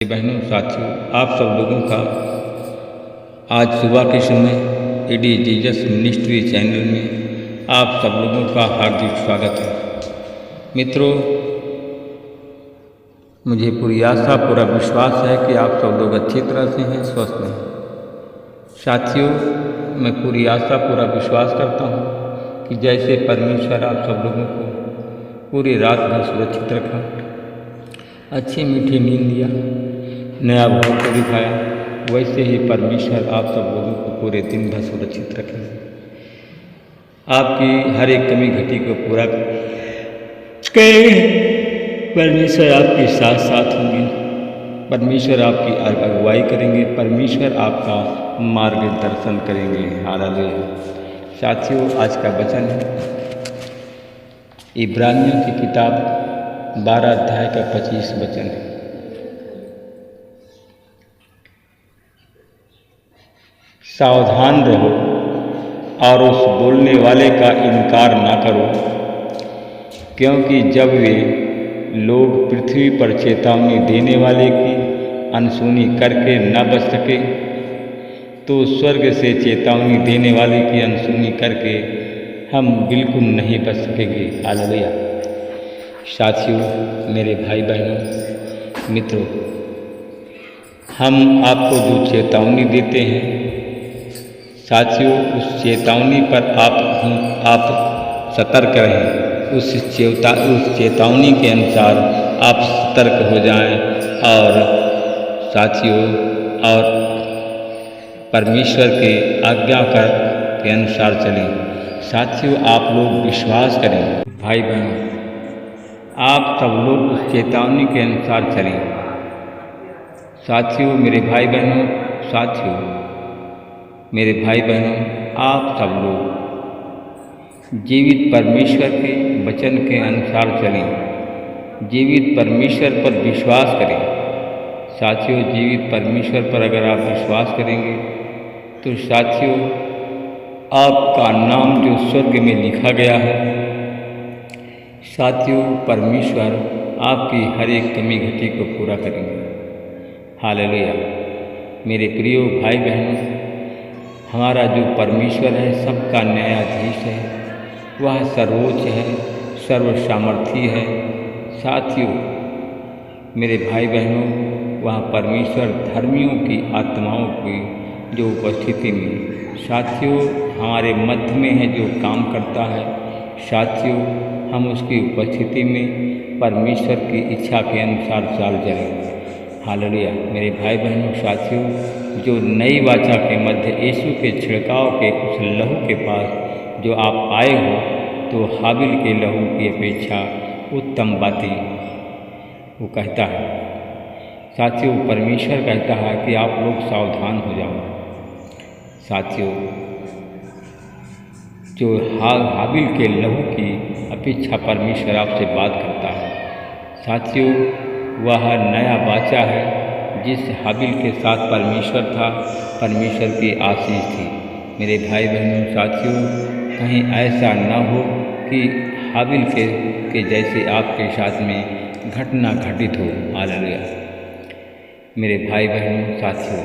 बहनों साथियों, आप सब लोगों का आज सुबह के समय एडी जीसस मिनिस्ट्री चैनल में आप सब लोगों का हार्दिक स्वागत है। मित्रों, मुझे पूरी आशा पूरा विश्वास है कि आप सब लोग अच्छी तरह से हैं, स्वस्थ हैं। साथियों, मैं पूरी आशा पूरा विश्वास करता हूँ कि जैसे परमेश्वर आप सब लोगों को पूरी रात भर सुरक्षित रखा, अच्छी मीठी नींद दिया, नया भवन को दिखाया, वैसे ही परमेश्वर आप सब लोगों को पूरे दिन भर सुरक्षित रखें। आपकी हर एक कमी घटी को पूरा करेंगे। परमेश्वर आपके साथ साथ होंगे, परमेश्वर आपकी अगुवाई करेंगे, परमेश्वर आपका मार्गदर्शन करेंगे। हालेलुया। साथियों, आज का वचन है इब्रानियों की किताब 12 अध्याय का 25 वचन है। सावधान रहो और उस बोलने वाले का इनकार ना करो, क्योंकि जब वे लोग पृथ्वी पर चेतावनी देने वाले की अनसुनी करके न बच सके, तो स्वर्ग से चेतावनी देने वाले की अनसुनी करके हम बिल्कुल नहीं बच सकेंगे। हालेलुया। साथियों, मेरे भाई बहनों, मित्रों, हम आपको जो चेतावनी देते हैं, साथियों, उस चेतावनी पर आप सतर्क रहें। उस चेतावनी के अनुसार आप सतर्क हो जाएं और साथियों, और परमेश्वर के आज्ञा के अनुसार चलें। साथियों, आप लोग विश्वास करें। भाई बहनों, आप सब लोग उस चेतावनी के अनुसार चलें। साथियों, मेरे भाई बहनों, साथियों, मेरे भाई बहनों, आप सब लोग जीवित परमेश्वर के वचन के अनुसार चलें, जीवित परमेश्वर पर विश्वास करें। साथियों, जीवित परमेश्वर पर अगर आप विश्वास करेंगे तो साथियों, आपका नाम जो स्वर्ग में लिखा गया है, साथियों, परमेश्वर आपकी हर एक कमी घटी को पूरा करेंगे। हालेलुया। मेरे प्रियो भाई बहनों, हमारा जो परमेश्वर है, सबका न्यायाधीश है, वह सर्वोच्च है, सर्व सामर्थी है। साथियों, मेरे भाई बहनों, वह परमेश्वर धर्मियों की आत्माओं की जो उपस्थिति में साथियों हमारे मध्य में है, जो काम करता है, साथियों, हम उसकी उपस्थिति में परमेश्वर की इच्छा के अनुसार चाल चलें। हालेलुया। मेरे भाई बहनों, साथियों, जो नई वाचा के मध्य यीशु के छिड़काव के उस लहू के पास जो आप आए हो, तो हाबिल के लहू की अपेक्षा उत्तम बातें वो कहता है। साथियों, परमेश्वर कहता है कि आप लोग सावधान हो जाओ। साथियों, जो हाबिल के लहू की अपेक्षा परमेश्वर आपसे बात करता है। साथियों, वह नया वाचा है जिस हाबिल के साथ परमेश्वर था, परमेश्वर की आशीष थी। मेरे भाई बहनों, साथियों, कहीं ऐसा न हो कि हाबिल के जैसे आपके साथ में घटना घटित हो। हालेलुया। मेरे भाई बहनों, साथियों,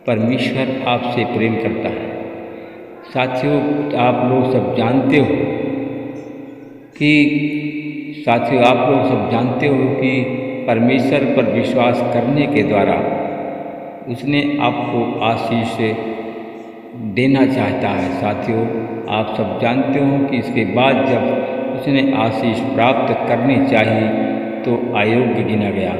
परमेश्वर आपसे प्रेम करता है। साथियों, आप लोग सब जानते हो कि साथियों, आप लोग सब जानते हो कि परमेश्वर पर विश्वास करने के द्वारा उसने आपको आशीष देना चाहता है। साथियों, आप सब जानते हो कि इसके बाद जब उसने आशीष प्राप्त करनी चाहिए तो अयोग्य गिना गया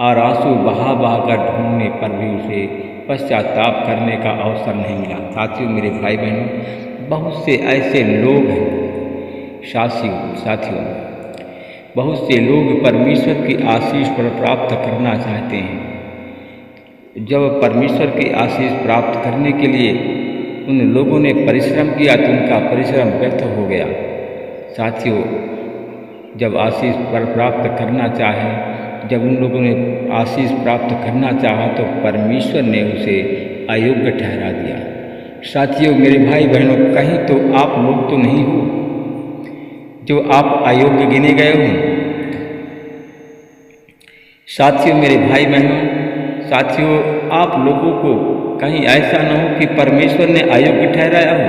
और आंसू बहा बहा कर ढूंढने पर भी उसे पश्चाताप करने का अवसर नहीं मिला। साथियों, मेरे भाई बहनों, बहुत से ऐसे लोग हैं, साथियों, बहुत से लोग परमेश्वर की आशीष पर प्राप्त करना चाहते हैं। जब परमेश्वर की आशीष प्राप्त करने के लिए उन लोगों ने परिश्रम किया तो उनका परिश्रम व्यर्थ हो गया। साथियों, जब आशीष पर प्राप्त करना चाहे, जब उन लोगों ने आशीष प्राप्त करना चाहा तो परमेश्वर ने उसे अयोग्य ठहरा दिया। साथियों, मेरे भाई बहनों, कहीं तो आप लोग तो नहीं हो जो आप अयोग्य गिने गए हो। साथियों, मेरे भाई बहनों, साथियों, आप लोगों को कहीं ऐसा न हो कि परमेश्वर ने अयोग्य ठहराया हो,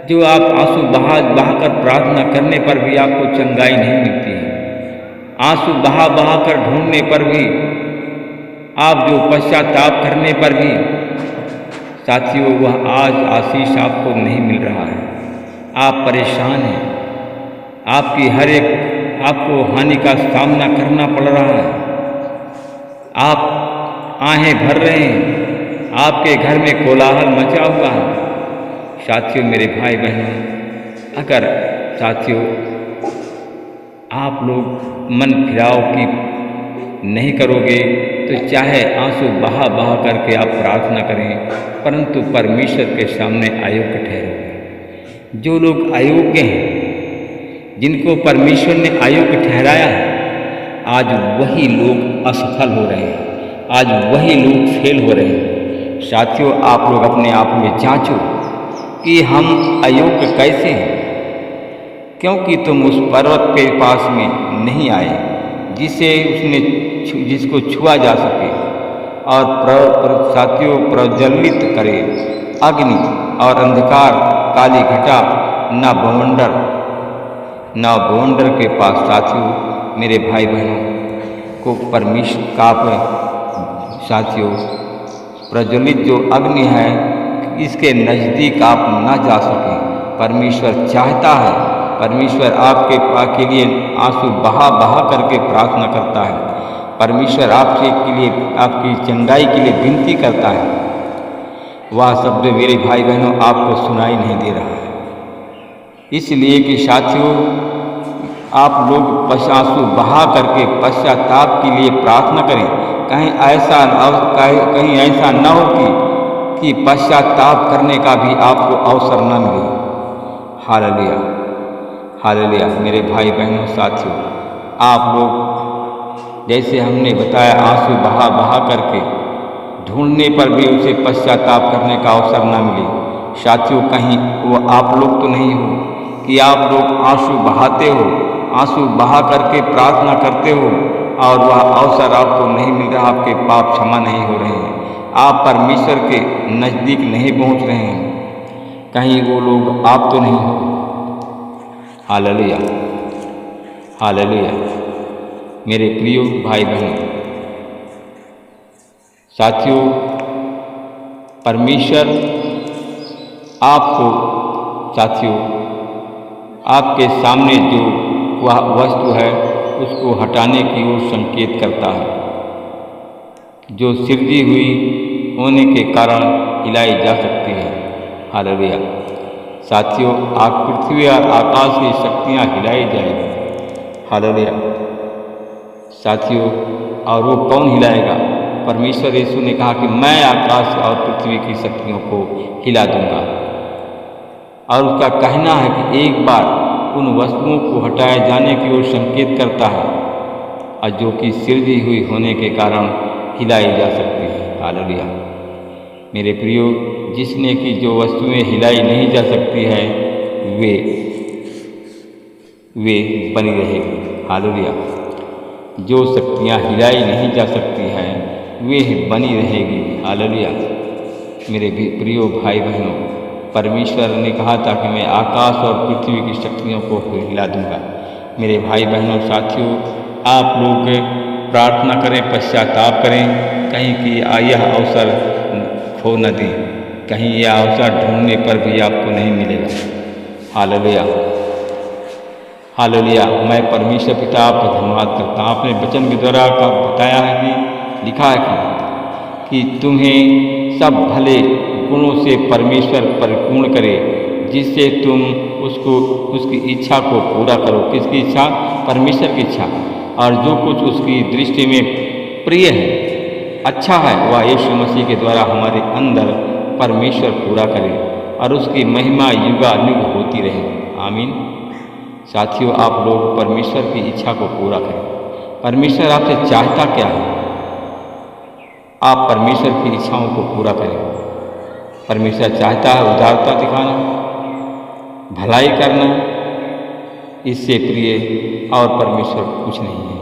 जो आप आंसू बहाकर प्रार्थना करने पर भी आपको चंगाई नहीं मिलती है, आंसू बहाकर ढूंढने पर भी, आप जो पश्चाताप करने पर भी साथियों वह आज आशीष आपको नहीं मिल रहा है। आप परेशान हैं, आपकी हर एक आपको हानि का सामना करना पड़ रहा है, आप आहें भर रहे हैं, आपके घर में कोलाहल मचा हुआ है। साथियों, मेरे भाई बहनों, अगर साथियों आप लोग मन फिराव की नहीं करोगे तो चाहे आंसू बहा करके आप प्रार्थना करें, परंतु परमेश्वर के सामने अयोग्य ठहरोगे। जो लोग अयोग्य हैं, जिनको परमेश्वर ने अयोग्य ठहराया है, आज वही लोग असफल हो रहे हैं, आज वही लोग फेल हो रहे हैं। साथियों, आप लोग अपने आप में जांचो कि हम अयोग्य कैसे हैं, क्योंकि तुम उस पर्वत के पास में नहीं आए जिसको छुआ जा सके और साथियों प्रज्वलित करे अग्नि और अंधकार, काली घटा, न बवंडर के पास। साथियों, मेरे भाई बहनों को परमेश्वर का साथियों प्रज्वलित जो अग्नि है, इसके नज़दीक आप ना जा सकें। परमेश्वर चाहता है, परमेश्वर आपके लिए आंसू बहा करके प्रार्थना करता है। परमेश्वर आपकी चंगाई के लिए विनती करता है। वह शब्द मेरे भाई बहनों आपको सुनाई नहीं दे रहा है, इसलिए कि साथियों आप लोग आंसू बहा करके पश्चाताप के लिए प्रार्थना करें। कहीं ऐसा न हो कि पश्चाताप करने का भी आपको अवसर न मिले। Hallelujah, hallelujah. मेरे भाई बहनों, साथियों, आप लोग जैसे हमने बताया आंसू बहा करके ढूंढने पर भी उसे पश्चाताप करने का अवसर न मिले। साथियों, कहीं वो आप लोग तो नहीं हो कि आप लोग आंसू बहाते हो, आंसू बहा करके प्रार्थना करते हो और वह अवसर आपको नहीं मिल रहा, आपके पाप क्षमा नहीं हो रहे हैं, आप परमेश्वर के नज़दीक नहीं पहुंच रहे हैं। कहीं वो लोग आप तो नहीं हो। Hallelujah, hallelujah. मेरे प्रिय भाई बहनों, साथियों, परमेश्वर आपको साथियों आपके सामने जो वह वस्तु है उसको हटाने की ओर संकेत करता है, जो सृजी हुई होने के कारण हिलाई जा सकती है। हालेलुया। साथियों, पृथ्वी और आकाश की शक्तियाँ हिलाई जाएगी। हालेलुया। साथियों, और वो कौन हिलाएगा? परमेश्वर यीशु ने कहा कि मैं आकाश और पृथ्वी की शक्तियों को हिला दूंगा। और उसका कहना है कि एक बार उन वस्तुओं को हटाए जाने की ओर संकेत करता है, और जो कि सृजी हुई होने के कारण हिलाई जा सकती है। हालेलुया। मेरे प्रियो, जिसने कि जो वस्तुएं हिलाई नहीं जा सकती है वे बनी रहेगी। हालेलुया। जो शक्तियाँ हिलाई नहीं जा सकती हैं वे बनी रहेगी। हालेलुया। मेरे प्रियो भाई बहनों, परमेश्वर ने कहा था कि मैं आकाश और पृथ्वी की शक्तियों को हिला दूंगा। मेरे भाई बहनों, साथियों, आप लोग प्रार्थना करें, पश्चाताप करें, कहीं कि यह अवसर खो न दें, कहीं यह अवसर ढूंढने पर भी आपको नहीं मिलेगा। Hallelujah, hallelujah. मैं परमेश्वर पिता आपका धन्यवाद करता हूँ। आपने वचन के द्वारा बताया है कि लिखा है कि तुम्हें सब भले गुणों से परमेश्वर परिपूर्ण करे, जिससे तुम उसकी इच्छा को पूरा करो। किसकी इच्छा? परमेश्वर की इच्छा। और जो कुछ उसकी दृष्टि में प्रिय है, अच्छा है, वह यीशु मसीह के द्वारा हमारे अंदर परमेश्वर पूरा करे और उसकी महिमा युगानुग होती रहे। आमीन। साथियों, आप लोग परमेश्वर की इच्छा को पूरा करें। परमेश्वर आपसे चाहता क्या है? आप परमेश्वर की इच्छाओं को पूरा करें। परमेश्वर चाहता है उदारता दिखाना, भलाई करना, इससे प्रिय और परमेश्वर कुछ नहीं है।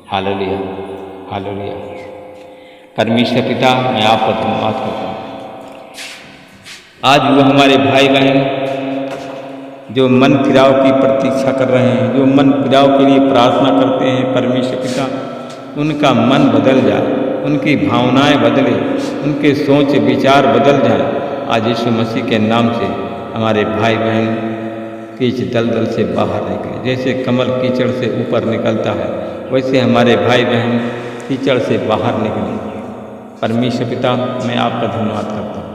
Hallelujah, hallelujah. परमेश्वर पिता, मैं आपका धन्यवाद करता हूँ। आज वो हमारे भाई बहन जो मन फिराव की प्रतीक्षा कर रहे हैं, जो मन फिराव के लिए प्रार्थना करते हैं, परमेश्वर पिता उनका मन बदल जाए, उनकी भावनाएं बदले, उनके सोच विचार बदल जाए। आज यीशु मसीह के नाम से हमारे भाई बहन कीच दलदल से बाहर निकले। जैसे कमल कीचड़ से ऊपर निकलता है, वैसे हमारे भाई बहन कीचड़ से बाहर निकले। परमेश्वर पिता, मैं आपका धन्यवाद करता हूँ।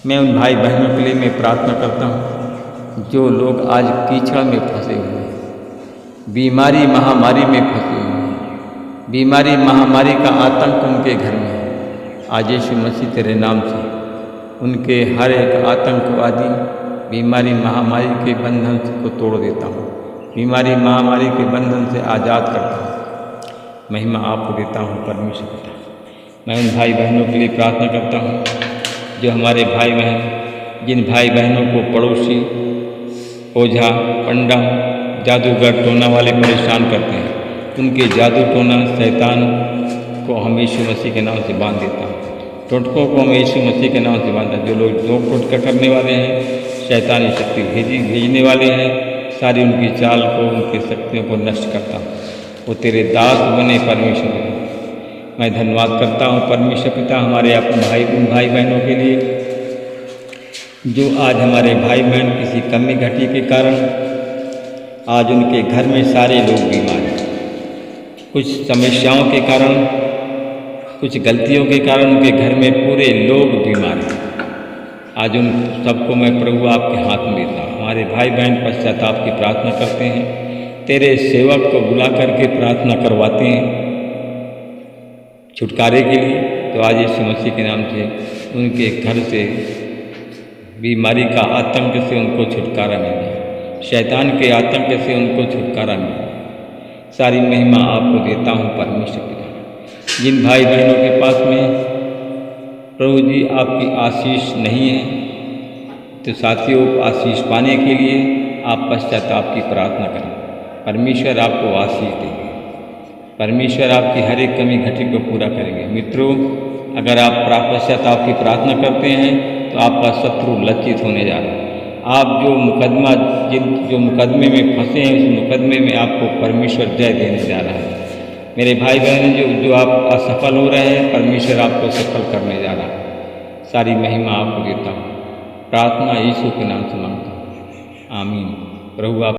मैं उन भाई बहनों के लिए मैं प्रार्थना करता हूँ जो लोग आज कीचड़ में फंसे हुए हैं, बीमारी महामारी में फंसे हुए हैं, बीमारी महामारी का आतंक उनके घर में है। आज यीशु मसीह तेरे नाम से उनके हर एक आतंकवादी बीमारी महामारी के बंधन को तोड़ देता हूँ, बीमारी महामारी के बंधन से आज़ाद करता हूँ। महिमा आपको देता हूँ परमेश्वर पिता। मैं उन भाई बहनों के लिए प्रार्थना करता हूँ जो हमारे भाई बहन, जिन भाई बहनों को पड़ोसी ओझा पंडा जादूगर टोना वाले परेशान करते हैं, उनके जादू टोना शैतान को हम यीशु मसीह के नाम से बांध देता हूँ। टोटकों को हम यीशु मसीह के नाम से बांधता हूँ। जो लोग रोक टोटका करने वाले हैं, शैतानी शक्ति भेजने वाले हैं, सारी उनकी चाल को, उनकी शक्तियों को नष्ट करता हूँ। वो तेरे दास बने परमेश्वर। मैं धन्यवाद करता हूँ परमेश्वर पिता हमारे अपने उन भाई बहनों के लिए जो आज हमारे भाई बहन किसी कमी घटी के कारण आज उनके घर में सारे लोग बीमार हैं। कुछ समस्याओं के कारण, कुछ गलतियों के कारण उनके घर में पूरे लोग बीमार हैं। आज उन सबको मैं प्रभु आपके हाथ में देता हूँ। हमारे भाई बहन पश्चाताप की प्रार्थना करते हैं, तेरे सेवक को बुला करके प्रार्थना करवाते हैं छुटकारे के लिए। तो आज यीशु मसीह के नाम से उनके घर से बीमारी का आतंक से उनको छुटकारा मिल जाए, शैतान के आतंक से उनको छुटकारा मिल जाए। सारी महिमा आपको देता हूँ परमेश्वर पिता। जिन भाई बहनों के पास में प्रभु जी आपकी आशीष नहीं है, तो साथियों आशीष पाने के लिए आप पश्चाताप की प्रार्थना करें। परमेश्वर आपको आशीष देंगे, परमेश्वर आपकी हर एक कमी घटी को पूरा करेंगे। मित्रों, अगर आप पश्चाताप की प्रार्थना करते हैं तो आपका शत्रु लज्जित होने जा रहा है। आप जो मुकदमे में फंसे हैं, उस मुकदमे में आपको परमेश्वर जय देने जा रहा है। मेरे भाई बहन जो आप असफल हो रहे हैं, परमेश्वर आपको सफल करने जा रहा है। सारी महिमा आपको देता हूँ। प्रार्थना यीशु के नाम से मांगता हूँ, आमीन। प्रभु आप